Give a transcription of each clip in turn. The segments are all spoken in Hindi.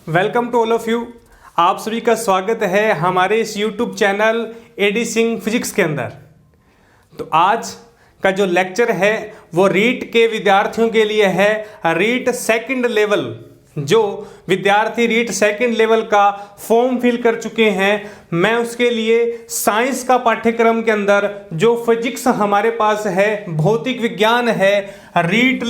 Welcome to all of you. आप सभी का स्वागत है हमारे इस YouTube channel AD Singh physics के अंदर। तो आज का जो लेक्चर है वो रीट के विद्यार्थियों के लिए है। रीट सेकंड लेवल, जो विद्यार्थी रीट सेकंड लेवल का फॉर्म फिल कर चुके हैं, मैं उसके लिए साइंस का पाठ्यक्रम के अंदर जो फिजिक्स हमारे पास है, भौतिक विज्ञान है, रीट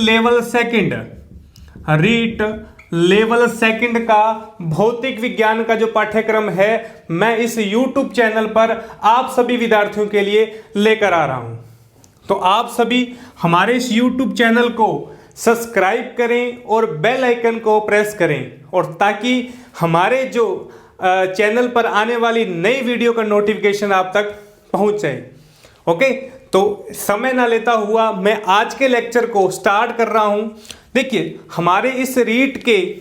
लेवल सेकंड का भौतिक विज्ञान का जो पाठ्यक्रम है, मैं इस YouTube चैनल पर आप सभी विद्यार्थियों के लिए लेकर आ रहा हूं। तो आप सभी हमारे इस YouTube चैनल को सब्सक्राइब करें और बेल आइकन को प्रेस करें, और ताकि हमारे जो चैनल पर आने वाली नई वीडियो का नोटिफिकेशन आप तक पहुंच जाए। ओके, तो समय ना लेता हुआ मैं आज के लेक्चर को स्टार्ट कर रहा हूं। देखिए, हमारे इस रीट के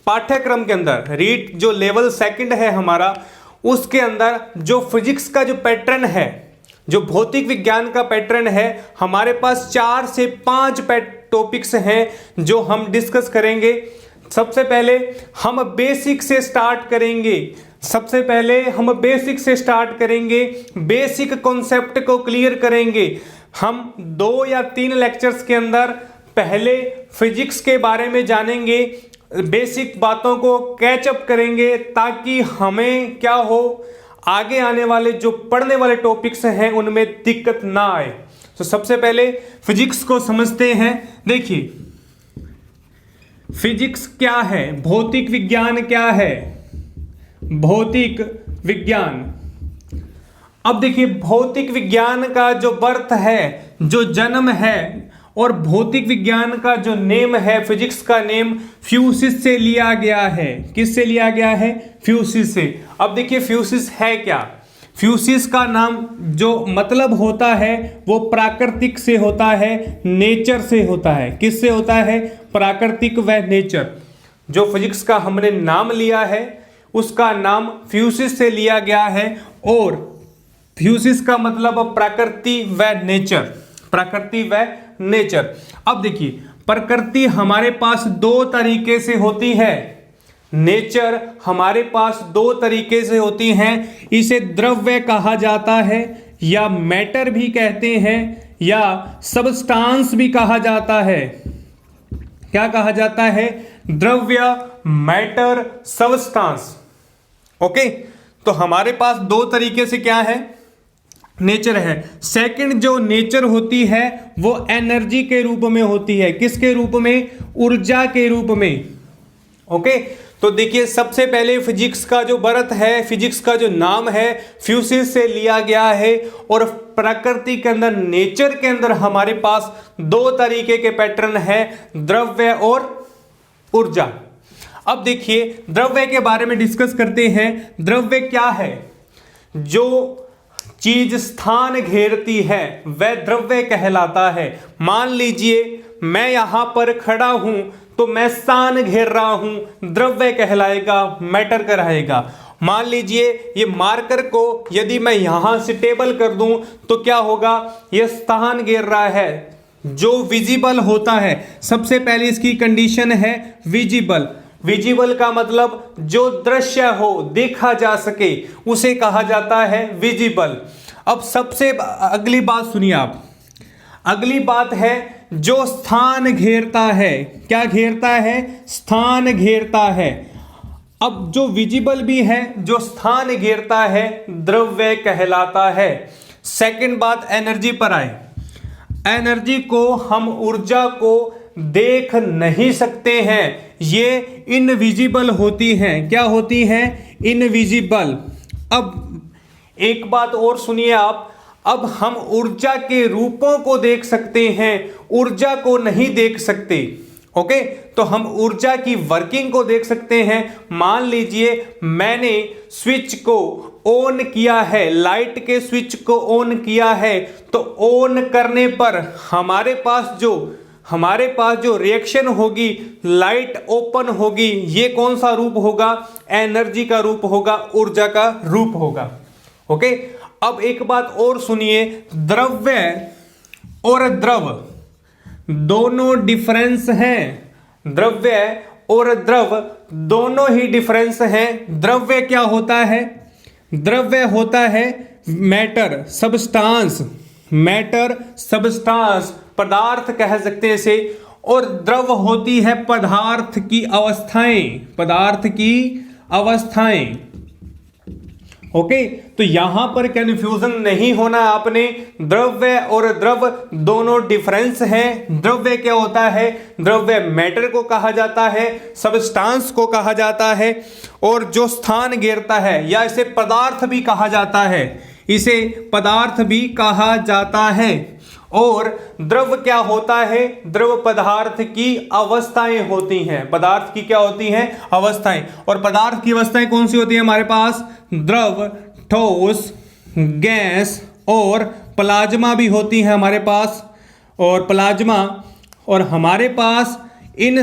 पाठ्यक्रम के अंदर, रीट जो लेवल सेकंड है हमारा, उसके अंदर जो फिजिक्स का जो पैटर्न है, जो भौतिक विज्ञान का पैटर्न है, हमारे पास 4 से 5 टॉपिक्स हैं जो हम डिस्कस करेंगे। सबसे पहले हम बेसिक से स्टार्ट करेंगे, बेसिक कॉन्सेप्ट को क्लियर करेंगे। हम 2 या 3 लेक्चर्स के अंदर पहले फिजिक्स के बारे में जानेंगे, बेसिक बातों को कैचअप करेंगे, ताकि हमें क्या हो, आगे आने वाले जो पढ़ने वाले टॉपिक्स हैं उनमें दिक्कत ना आए। तो सबसे पहले फिजिक्स को समझते हैं। देखिए, फिजिक्स क्या है, भौतिक विज्ञान क्या है, भौतिक विज्ञान। अब देखिए, भौतिक विज्ञान का जो बर्थ है, जो जन्म है, और भौतिक विज्ञान का जो नेम है, फिजिक्स का नेम फ्यूसिस से लिया गया है। किससे लिया गया है? फ्यूसिस से। अब देखिए, फ्यूसिस है क्या? फ्यूसिस का नाम जो मतलब होता है वो प्राकृतिक से होता है, नेचर से होता है। किससे होता है? प्राकृतिक व नेचर। जो फिजिक्स का हमने नाम लिया है उसका नाम फ्यूसिस से लिया गया है, और फ्यूसिस का मतलब प्रकृति व नेचर, प्रकृति व नेचर। अब देखिए, प्रकृति हमारे पास 2 तरीके से होती है, नेचर हमारे पास 2 तरीके से होती हैं। इसे द्रव्य कहा जाता है, या मैटर भी कहते हैं, या सबस्टांस भी कहा जाता है। क्या कहा जाता है? द्रव्य, मैटर, सबस्टांस। ओके, तो हमारे पास 2 तरीके से क्या है? नेचर है। सेकंड जो नेचर होती है वो एनर्जी के रूप में होती है। किसके रूप में? ऊर्जा के रूप में। ओके, तो देखिए, सबसे पहले फिजिक्स का जो बर्थ है, फिजिक्स का जो नाम है, फ्यूसिस से लिया गया है, और प्रकृति के अंदर, नेचर के अंदर हमारे पास 2 तरीके के पैटर्न है, द्रव्य और ऊर्जा। अब देखिए, द्रव्य के बारे में डिस्कस करते हैं। द्रव्य क्या है? जो चीज स्थान घेरती है वह द्रव्य कहलाता है। मान लीजिए मैं यहां पर खड़ा हूं तो मैं स्थान घेर रहा हूं, द्रव्य कहलाएगा, मैटर कहलाएगा। मान लीजिए ये मार्कर को यदि मैं यहां से टेबल कर दूं तो क्या होगा? यह स्थान घेर रहा है, जो विजिबल होता है। सबसे पहले इसकी कंडीशन है विजिबल। विजिबल का मतलब जो दृश्य हो, देखा जा सके, उसे कहा जाता है विजिबल। अब सबसे अगली बात सुनिए आप। अगली बात है जो स्थान घेरता है। क्या घेरता है? स्थान घेरता है। अब जो विजिबल भी है, जो स्थान घेरता है, द्रव्य कहलाता है। सेकंड बात एनर्जी पर आए। एनर्जी को, हम ऊर्जा को देख नहीं सकते हैं, ये इनविजिबल होती हैं। क्या होती हैं? इनविजिबल। अब एक बात और सुनिए आप। अब हम ऊर्जा के रूपों को देख सकते हैं, ऊर्जा को नहीं देख सकते। ओके, तो हम ऊर्जा की वर्किंग को देख सकते हैं। मान लीजिए मैंने स्विच को ऑन किया है, लाइट के स्विच को ऑन किया है, तो ऑन करने पर हमारे पास जो रिएक्शन होगी, लाइट ओपन होगी, ये कौन सा रूप होगा? एनर्जी का रूप होगा, ऊर्जा का रूप होगा। ओके, अब एक बात और सुनिए। द्रव्य और द्रव दोनों डिफरेंस हैं। द्रव्य और द्रव दोनों ही डिफरेंस हैं। द्रव्य क्या होता है? द्रव्य होता है मैटर, सब्सटेंस, मैटर, सब्सटेंस, पदार्थ कह सकते हैं इसे। और द्रव होती है पदार्थ की अवस्थाएं, पदार्थ की अवस्थाएं। ओके, तो यहां पर कंफ्यूजन नहीं होना आपने। द्रव्य और द्रव दोनों डिफरेंस है। द्रव्य क्या होता है? द्रव्य मैटर को कहा जाता है, सब्सटेंस को कहा जाता है, और जो स्थान घेरता है, या इसे पदार्थ भी कहा जाता है, इसे पदार्थ भी कहा जाता है। और द्रव क्या होता है? द्रव पदार्थ की अवस्थाएं होती हैं। पदार्थ की क्या होती हैं? अवस्थाएं। और पदार्थ की अवस्थाएं कौन सी होती है हमारे पास? द्रव, ठोस, गैस और प्लाज्मा भी होती है हमारे पास, और प्लाज्मा। और हमारे पास इन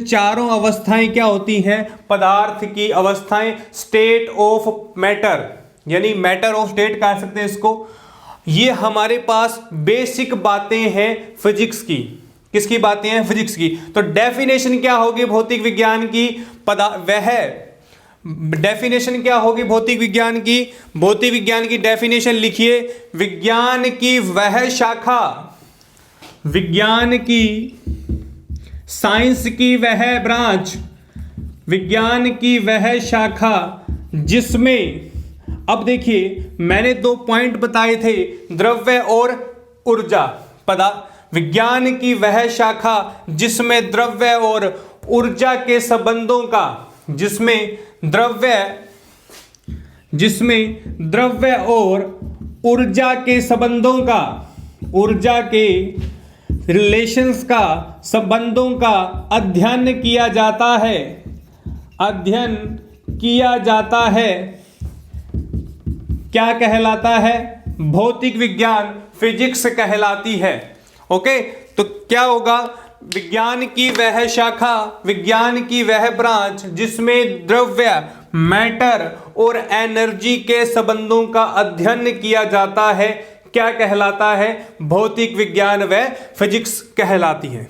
चारों अवस्थाएं क्या होती हैं? पदार्थ की अवस्थाएं, स्टेट ऑफ मैटर, यानी मैटर ऑफ स्टेट कह सकते हैं इसको। ये हमारे पास बेसिक बातें हैं फिजिक्स की। किसकी बातें हैं? फिजिक्स की। तो डेफिनेशन क्या होगी भौतिक विज्ञान की? डेफिनेशन क्या होगी भौतिक विज्ञान की? भौतिक विज्ञान की डेफिनेशन लिखिए। विज्ञान की वह शाखा, विज्ञान की, साइंस की वह ब्रांच, विज्ञान की वह शाखा जिसमें, अब देखिए मैंने 2 पॉइंट बताए थे, द्रव्य और ऊर्जा। विज्ञान की वह शाखा जिसमें द्रव्य और ऊर्जा के संबंधों का, जिसमें द्रव्य और ऊर्जा के संबंधों का, ऊर्जा के रिलेशंस का, संबंधों का अध्ययन किया जाता है, अध्ययन किया जाता है। क्या कहलाता है? भौतिक विज्ञान, फिजिक्स कहलाती है। ओके, तो क्या होगा? विज्ञान की वह शाखा, विज्ञान की वह ब्रांच जिसमें द्रव्य, मैटर और एनर्जी के संबंधों का अध्ययन किया जाता है, क्या कहलाता है? भौतिक विज्ञान व फिजिक्स कहलाती है।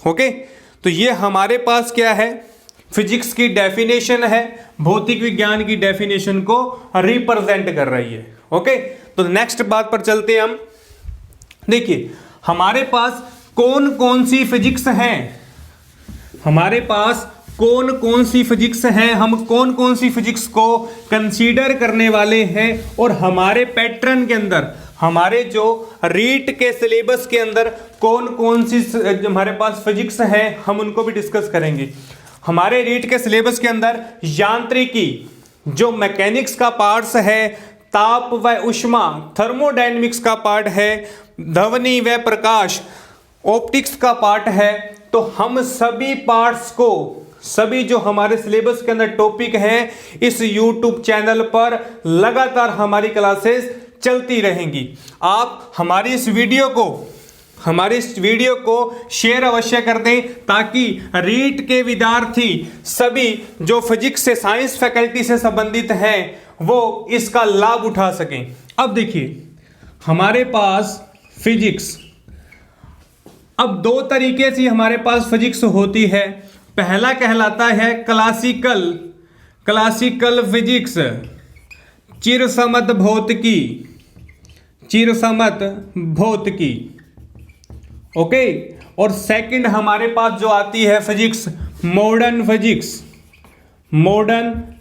ओके, तो ये हमारे पास क्या है? फिजिक्स की डेफिनेशन है, भौतिक विज्ञान की डेफिनेशन को रिप्रेजेंट कर रही है। ओके, तो नेक्स्ट बात पर चलते हैं हम। देखिए हमारे पास कौन कौन सी फिजिक्स हैं, हमारे पास कौन कौन सी फिजिक्स हैं, हम कौन कौन सी फिजिक्स को कंसीडर करने वाले हैं, और हमारे पैटर्न के अंदर, हमारे जो रीट के सिलेबस के अंदर कौन कौन सी हमारे पास फिजिक्स हैं, हम उनको भी डिस्कस करेंगे। हमारे रीट के सिलेबस के अंदर यांत्रिकी, जो मैकेनिक्स का पार्ट्स है, ताप व उष्मा, थर्मोडायनेमिक्स का पार्ट है, ध्वनि व प्रकाश, ऑप्टिक्स का पार्ट है। तो हम सभी पार्ट्स को, सभी जो हमारे सिलेबस के अंदर टॉपिक हैं, इस YouTube चैनल पर लगातार हमारी क्लासेस चलती रहेंगी। आप हमारी इस वीडियो को शेयर अवश्य कर दें, ताकि रीट के विद्यार्थी सभी जो फिजिक्स से, साइंस फैकल्टी से संबंधित हैं, वो इसका लाभ उठा सकें। अब देखिए हमारे पास फिजिक्स, अब 2 तरीके से हमारे पास फिजिक्स होती है। पहला कहलाता है क्लासिकल फिजिक्स, चिरसमत भौतिकी। ओके, और सेकंड हमारे पास जो आती है फिजिक्स, मॉडर्न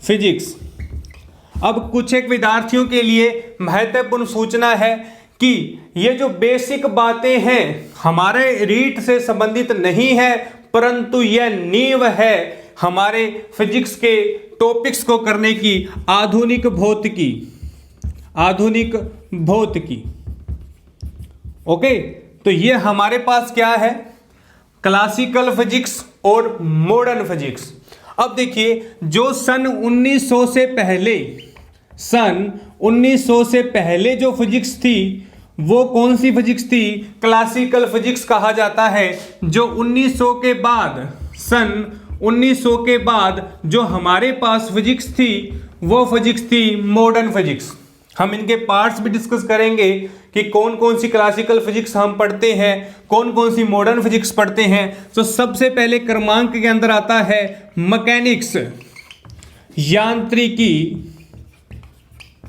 फिजिक्स। अब कुछ एक विद्यार्थियों के लिए महत्वपूर्ण सूचना है कि ये जो बेसिक बातें हैं हमारे रीट से संबंधित नहीं है, परंतु यह नींव है हमारे फिजिक्स के टॉपिक्स को करने की, आधुनिक भौतिकी। ओके, तो ये हमारे पास क्या है? क्लासिकल फिजिक्स और मॉडर्न फिजिक्स। अब देखिए जो सन 1900 से पहले जो फिजिक्स थी, वो कौन सी फिजिक्स थी? क्लासिकल फिजिक्स कहा जाता है। जो 1900 के बाद, सन 1900 के बाद जो हमारे पास फिजिक्स थी, वो फिजिक्स थी मॉडर्न फिजिक्स। हम इनके पार्ट्स भी डिस्कस करेंगे कि कौन कौन सी क्लासिकल फिजिक्स हम पढ़ते हैं, कौन कौन सी मॉडर्न फिजिक्स पढ़ते हैं। तो सबसे पहले क्रमांक के अंदर आता है मैकेनिक्स, यांत्रिकी,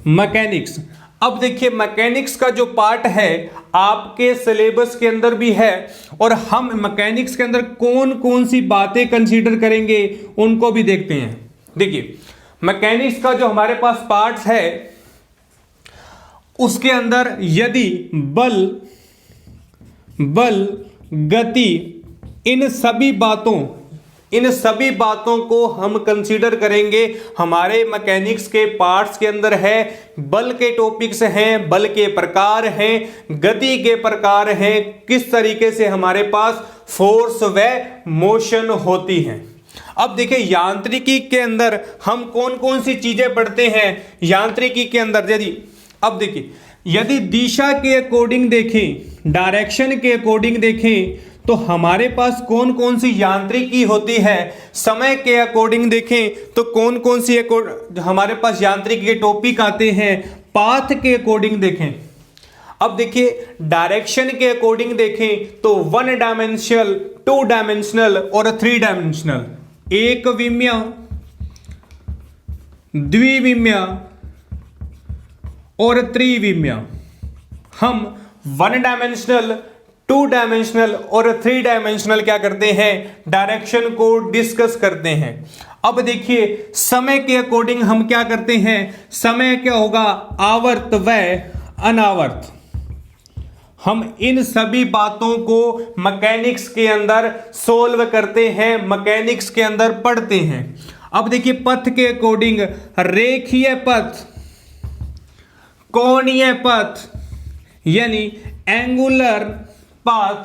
मैकेनिक्स। अब देखिए मैकेनिक्स का जो पार्ट है आपके सिलेबस के अंदर भी है, और हम मैकेनिक्स के अंदर कौन कौन सी बातें कंसीडर करेंगे उनको भी देखते हैं। देखिए मैकेनिक्स का जो हमारे पास पार्ट्स है उसके अंदर यदि बल, गति, इन सभी बातों को हम कंसीडर करेंगे। हमारे मैकेनिक्स के पार्ट्स के अंदर है बल के टॉपिक्स हैं, बल के प्रकार हैं, गति के प्रकार हैं, किस तरीके से हमारे पास फोर्स व मोशन होती हैं। अब देखिए यांत्रिकी के अंदर हम कौन कौन सी चीजें पढ़ते हैं। यांत्रिकी के अंदर यदि दिशा के अकॉर्डिंग देखें, डायरेक्शन के अकॉर्डिंग देखें, तो हमारे पास कौन कौन सी यांत्रिकी होती है। समय के अकॉर्डिंग देखें तो कौन कौन सी हमारे पास यांत्रिकी के टॉपिक आते हैं। पाथ के अकॉर्डिंग देखें। अब देखिए डायरेक्शन के अकॉर्डिंग देखें तो 1 डायमेंशनल, 2 डायमेंशनल और 3 डायमेंशनल, एक विमीय, द्विविमीय और त्रिविमीय। हम 1 डायमेंशनल, 2 डायमेंशनल और 3 डायमेंशनल क्या करते हैं, डायरेक्शन को डिस्कस करते हैं। अब देखिए समय के अकॉर्डिंग हम क्या करते हैं। समय क्या होगा, आवर्त व अनावर्त। हम इन सभी बातों को मैकेनिक्स के अंदर सोल्व करते हैं, मैकेनिक्स के अंदर पढ़ते हैं। अब देखिए पथ के अकॉर्डिंग रेखीय पथ, कोणीय पथ यानी angular path,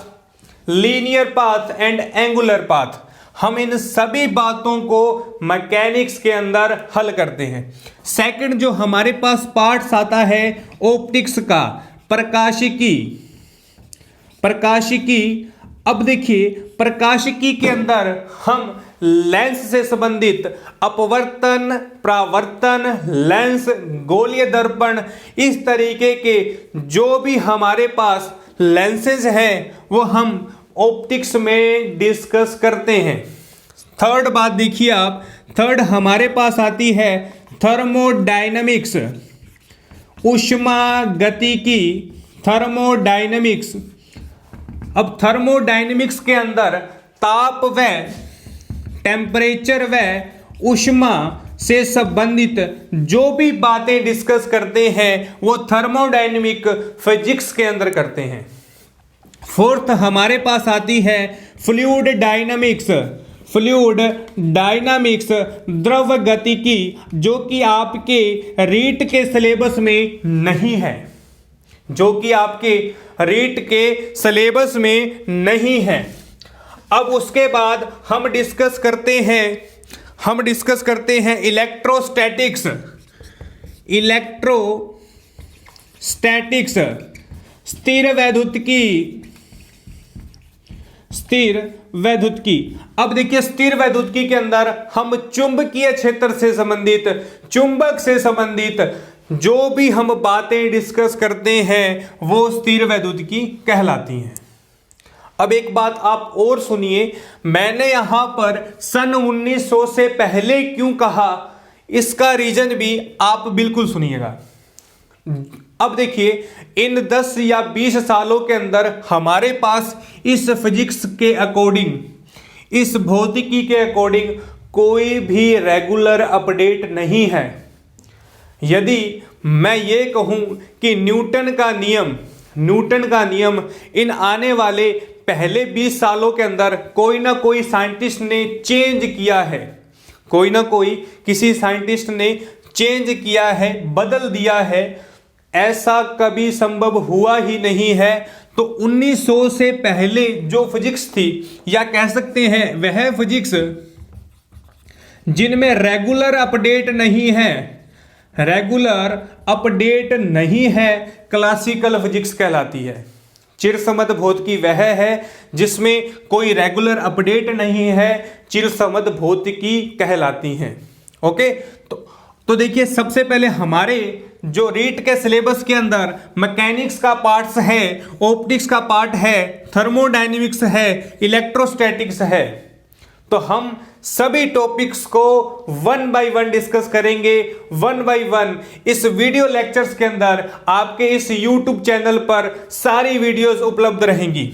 linear path and angular path. हम इन सभी बातों को मैकेनिक्स के अंदर हल करते हैं। सेकंड जो हमारे पास पार्ट्स आता है ऑप्टिक्स का, प्रकाशिकी। अब देखिए प्रकाशिकी के अंदर हम लेंस से संबंधित अपवर्तन, परावर्तन, लेंस, गोलीय दर्पण, इस तरीके के जो भी हमारे पास लेंसेज हैं वो हम ऑप्टिक्स में डिस्कस करते हैं। थर्ड बात देखिए आप, थर्ड हमारे पास आती है थर्मोडायनामिक्स, उष्मागतिकी, थर्मोडायनामिक्स। अब थर्मोडायनामिक्स के अंदर ताप व टेम्परेचर व ऊष्मा से संबंधित जो भी बातें डिस्कस करते हैं वो थर्मोडायनेमिक फिजिक्स के अंदर करते हैं। फोर्थ हमारे पास आती है फ्लूइड डायनामिक्स, द्रव गतिकी, जो कि आपके रीट के सिलेबस में नहीं है, नहीं है। अब उसके बाद हम डिस्कस करते हैं इलेक्ट्रोस्टैटिक्स, स्थिर वैद्युतिकी। अब देखिए स्थिर वैद्युतिकी के अंदर हम चुंबकीय क्षेत्र से संबंधित, चुंबक से संबंधित जो भी हम बातें डिस्कस करते हैं वो स्थिर वैद्युतिकी कहलाती हैं। अब एक बात आप और सुनिए, मैंने यहां पर सन 1900 से पहले क्यों कहा, इसका रीजन भी आप बिल्कुल सुनिएगा। अब देखिए इन 10 या 20 सालों के अंदर हमारे पास इस फिजिक्स के अकॉर्डिंग, इस भौतिकी के अकॉर्डिंग कोई भी रेगुलर अपडेट नहीं है। यदि मैं ये कहूं कि न्यूटन का नियम इन आने वाले पहले 20 सालों के अंदर कोई ना कोई साइंटिस्ट ने चेंज किया है, किसी साइंटिस्ट ने चेंज किया है, बदल दिया है, ऐसा कभी संभव हुआ ही नहीं है। तो 1900 से पहले जो फिजिक्स थी, या कह सकते हैं वह फिजिक्स जिनमें रेगुलर अपडेट नहीं है, क्लासिकल फिजिक्स कहलाती है। चिरसमत भौतिकी वह है जिसमें कोई रेगुलर अपडेट नहीं है, चिरसमत भौतिकी कहलाती हैं। ओके, तो तो देखिए सबसे पहले हमारे जो रीट के सिलेबस के अंदर मैकेनिक्स का पार्ट्स है, ऑप्टिक्स का पार्ट है, थर्मोडायनेमिक्स है, इलेक्ट्रोस्टैटिक्स है। तो हम सभी टॉपिक्स को वन बाय वन डिस्कस करेंगे, वन बाय वन। इस वीडियो लेक्चर्स के अंदर आपके इस यूट्यूब चैनल पर सारी वीडियोस उपलब्ध रहेंगी।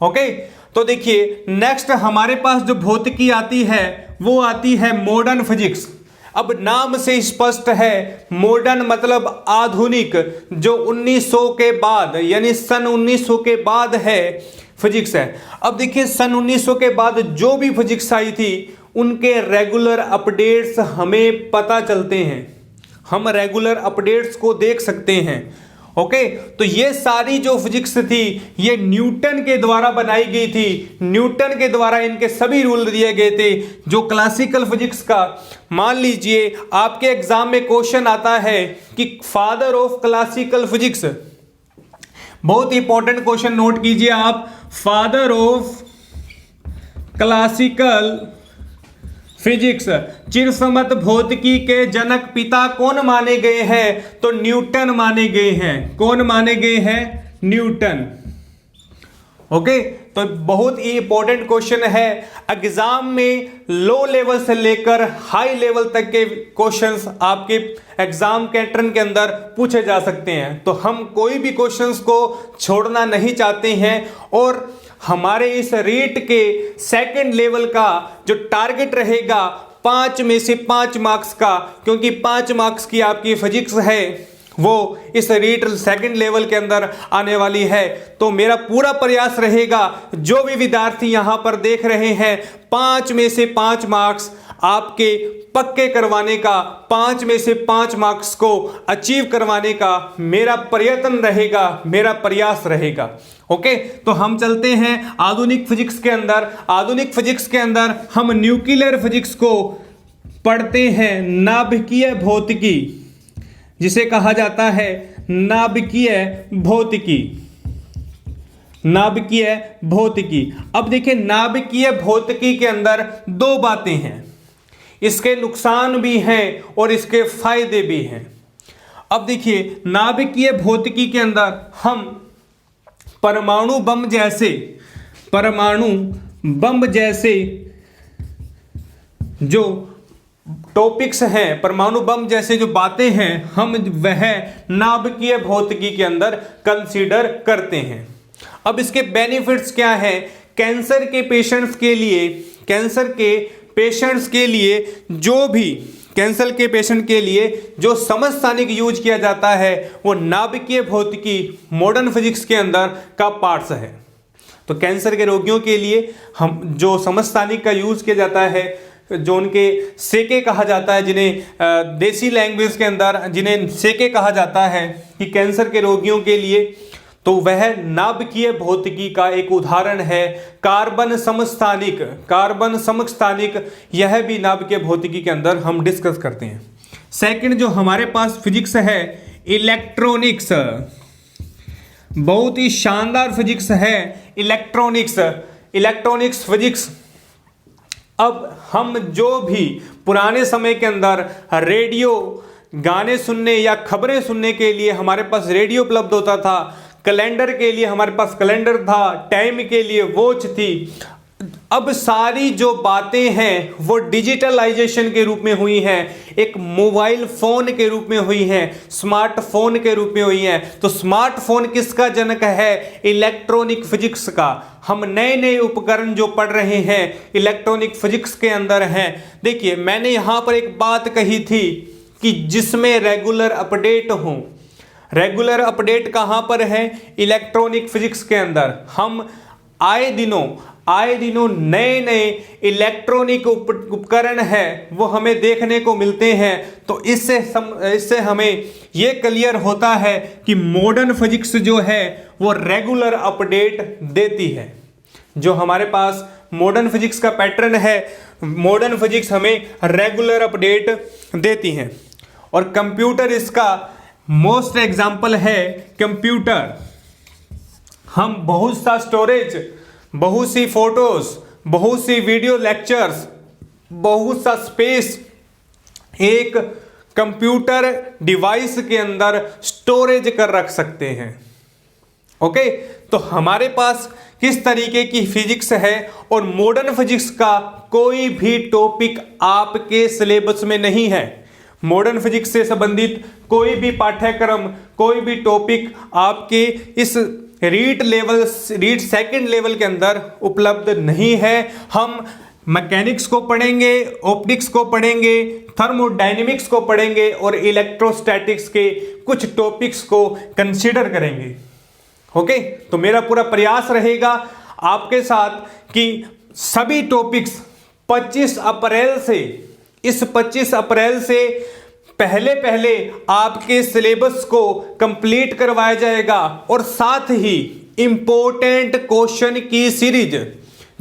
ओके, तो देखिए नेक्स्ट हमारे पास जो भौतिकी आती है वो आती है मॉडर्न फिजिक्स। अब नाम से स्पष्ट है, मॉडर्न मतलब आधुनिक, जो 1900 के बाद यानी सन 1900 के बाद है फिजिक्स है। अब देखिए सन 1900 के बाद जो भी फिजिक्स आई थी उनके रेगुलर अपडेट्स हमें पता चलते हैं, हम रेगुलर अपडेट्स को देख सकते हैं। ओके, तो ये सारी जो फिजिक्स थी ये न्यूटन के द्वारा बनाई गई थी, न्यूटन के द्वारा इनके सभी रूल दिए गए थे। जो क्लासिकल फिजिक्स का, मान लीजिए आपके एग्जाम में क्वेश्चन आता है कि फादर ऑफ क्लासिकल फिजिक्स, बहुत इंपॉर्टेंट क्वेश्चन नोट कीजिए आप, फादर ऑफ क्लासिकल फिजिक्स, चिरसमत भौतिकी के जनक पिता कौन माने गए हैं? तो न्यूटन माने गए हैं। कौन माने गए हैं? न्यूटन। ओके, तो बहुत ही इंपॉर्टेंट क्वेश्चन है। एग्जाम में लो लेवल से लेकर हाई लेवल तक के क्वेश्चंस आपके एग्जाम पैटर्न के अंदर पूछे जा सकते हैं। तो हम कोई भी क्वेश्चंस को छोड़ना नहीं चाहते हैं और हमारे इस रीट के सेकंड लेवल का जो टारगेट रहेगा 5 में से 5 मार्क्स का, क्योंकि 5 मार्क्स की आपकी फिजिक्स है वो इस रीट सेकंड लेवल के अंदर आने वाली है। तो मेरा पूरा प्रयास रहेगा, जो भी विद्यार्थी यहां पर देख रहे हैं, 5 में से 5 मार्क्स आपके पक्के करवाने का, 5 में से 5 मार्क्स को अचीव करवाने का मेरा प्रयत्न रहेगा, मेरा प्रयास रहेगा। ओके, तो हम चलते हैं आधुनिक फिजिक्स के अंदर। आधुनिक फिजिक्स के अंदर हम न्यूक्लियर फिजिक्स को पढ़ते हैं, नाभिकीय भौतिकी, जिसे कहा जाता है नाभिकीय भौतिकी। नाभिकीय भौतिकी। अब देखिए नाभिकीय भौतिकी के अंदर 2 बातें हैं, इसके नुकसान भी हैं और इसके फायदे भी हैं। अब देखिए नाभिकीय भौतिकी के अंदर हम परमाणु बम जैसे जो टॉपिक्स हैं, परमाणु बम जैसे जो बातें हैं, हम वह नाभिकीय भौतिकी के अंदर कंसीडर करते हैं। अब इसके बेनिफिट्स क्या है? कैंसर के पेशेंट्स के लिए, कैंसर के पेशेंट के लिए जो समस्थानिक यूज किया जाता है वो नाभिकीय भौतिकी मॉडर्न फिजिक्स के अंदर का पार्ट्स है। तो कैंसर के रोगियों के लिए हम जो समस्थानिक का यूज किया जाता है, जो उनके सेके कहा जाता है, जिन्हें देसी लैंग्वेज के अंदर जिन्हें सेके कहा जाता है कि कैंसर के रोगियों के लिए, तो वह नाभिकीय भौतिकी का एक उदाहरण है। कार्बन समस्थानिक यह भी नाभिकीय भौतिकी के अंदर हम डिस्कस करते हैं। सेकंड जो हमारे पास फिजिक्स है इलेक्ट्रॉनिक्स, बहुत ही शानदार फिजिक्स है इलेक्ट्रॉनिक्स फिजिक्स। अब हम जो भी पुराने समय के अंदर रेडियो गाने सुनने या खबरें सुनने के लिए हमारे पास रेडियो उपलब्ध होता था, कैलेंडर के लिए हमारे पास कैलेंडर था, टाइम के लिए वॉच थी, अब सारी जो बातें हैं वो डिजिटलाइजेशन के रूप में हुई हैं, एक मोबाइल फोन के रूप में हुई हैं, स्मार्टफोन के रूप में हुई हैं। तो स्मार्टफोन किसका जनक है? इलेक्ट्रॉनिक फिजिक्स का। हम नए नए उपकरण जो पढ़ रहे हैं इलेक्ट्रॉनिक फिजिक्स के अंदर हैं। देखिए मैंने यहाँ पर एक बात कही थी कि जिसमें रेगुलर अपडेट हो। रेगुलर अपडेट कहाँ पर है? इलेक्ट्रॉनिक फिजिक्स के अंदर। हम आए दिनों नए नए इलेक्ट्रॉनिक उपकरण है वो हमें देखने को मिलते हैं। तो इससे हमें ये क्लियर होता है कि मॉडर्न फिजिक्स जो है वो रेगुलर अपडेट देती है। जो हमारे पास मॉडर्न फिजिक्स का पैटर्न है, मॉडर्न फिजिक्स हमें रेगुलर अपडेट देती है। और कंप्यूटर इसका मोस्ट एग्जाम्पल है। कंप्यूटर हम बहुत सा स्टोरेज, बहुत सी फोटोज, बहुत सी वीडियो लेक्चर्स, बहुत सा स्पेस एक कंप्यूटर डिवाइस के अंदर स्टोरेज कर रख सकते हैं। ओके, तो हमारे पास किस तरीके की फिजिक्स है और मॉडर्न फिजिक्स का कोई भी टॉपिक आपके सिलेबस में नहीं है। मॉडर्न फिजिक्स से संबंधित कोई भी पाठ्यक्रम, कोई भी टॉपिक आपके इस रीड सेकंड लेवल के अंदर उपलब्ध नहीं है। हम मैकेनिक्स को पढ़ेंगे, ऑप्टिक्स को पढ़ेंगे, थर्मोडायनेमिक्स को पढ़ेंगे और इलेक्ट्रोस्टैटिक्स के कुछ टॉपिक्स को कंसीडर करेंगे। ओके, तो मेरा पूरा प्रयास रहेगा आपके साथ कि सभी टॉपिक्स 25 अप्रैल से पहले आपके सिलेबस को कंप्लीट करवाया जाएगा और साथ ही इंपॉर्टेंट क्वेश्चन की सीरीज,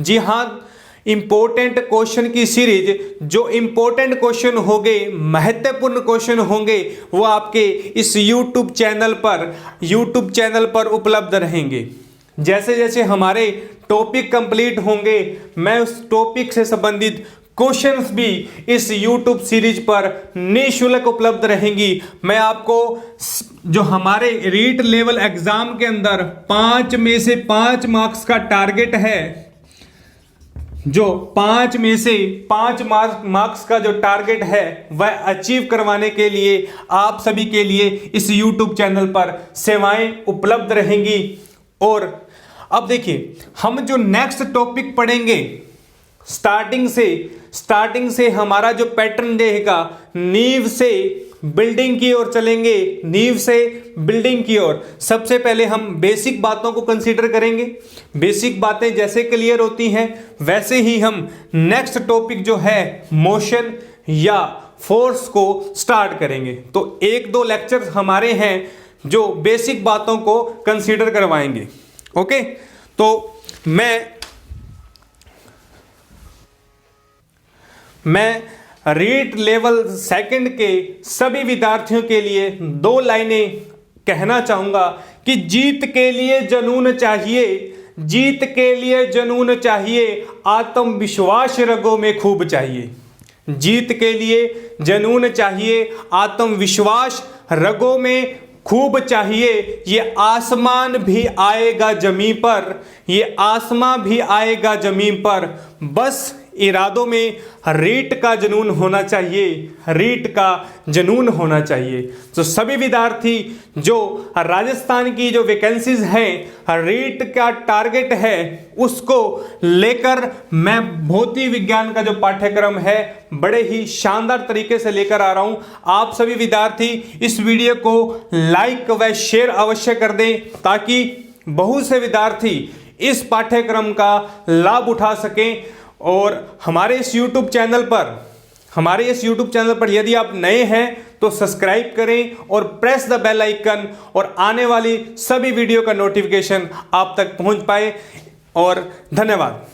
जी हां, इंपॉर्टेंट क्वेश्चन की सीरीज, जो इंपॉर्टेंट क्वेश्चन होंगे, महत्वपूर्ण क्वेश्चन होंगे, वो आपके इस YouTube चैनल पर उपलब्ध रहेंगे। जैसे जैसे हमारे टॉपिक कंप्लीट होंगे, मैं उस टॉपिक से संबंधित क्वेश्चंस भी इस YouTube सीरीज पर निःशुल्क उपलब्ध रहेंगी। मैं आपको जो हमारे रीट लेवल एग्जाम के अंदर 5 में से 5 मार्क्स का टारगेट है, जो 5 में से 5 मार्क्स का जो टारगेट है वह अचीव करवाने के लिए आप सभी के लिए इस YouTube चैनल पर सेवाएं उपलब्ध रहेंगी। और अब देखिए, हम जो नेक्स्ट टॉपिक पढ़ेंगे, स्टार्टिंग से हमारा जो पैटर्न रहेगा, नींव से बिल्डिंग की ओर चलेंगे, नींव से बिल्डिंग की ओर। सबसे पहले हम बेसिक बातों को कंसीडर करेंगे। बेसिक बातें जैसे क्लियर होती हैं वैसे ही हम नेक्स्ट टॉपिक जो है मोशन या फोर्स को स्टार्ट करेंगे। तो 1-2 लेक्चर हमारे हैं जो बेसिक बातों को कंसीडर करवाएंगे। ओके, तो मैं रीट लेवल सेकंड के सभी विद्यार्थियों के लिए 2 लाइनें कहना चाहूंगा कि जीत के लिए जुनून चाहिए, आत्मविश्वास रगों में खूब चाहिए। जीत के लिए जुनून चाहिए, आत्मविश्वास रगों में खूब चाहिए। ये आसमान भी आएगा जमीन पर, बस इरादों में रीट का जुनून होना चाहिए। तो सभी विद्यार्थी जो राजस्थान की जो वैकेंसीज हैं, रीट का टारगेट है, उसको लेकर मैं भौतिक विज्ञान का जो पाठ्यक्रम है बड़े ही शानदार तरीके से लेकर आ रहा हूं। आप सभी विद्यार्थी इस वीडियो को लाइक व शेयर अवश्य कर दें ताकि बहुत से विद्यार्थी इस पाठ्यक्रम का लाभ उठा सकें। और हमारे इस YouTube चैनल पर यदि आप नए हैं तो सब्सक्राइब करें और प्रेस द बेल आइकन, और आने वाली सभी वीडियो का नोटिफिकेशन आप तक पहुंच पाए। और धन्यवाद।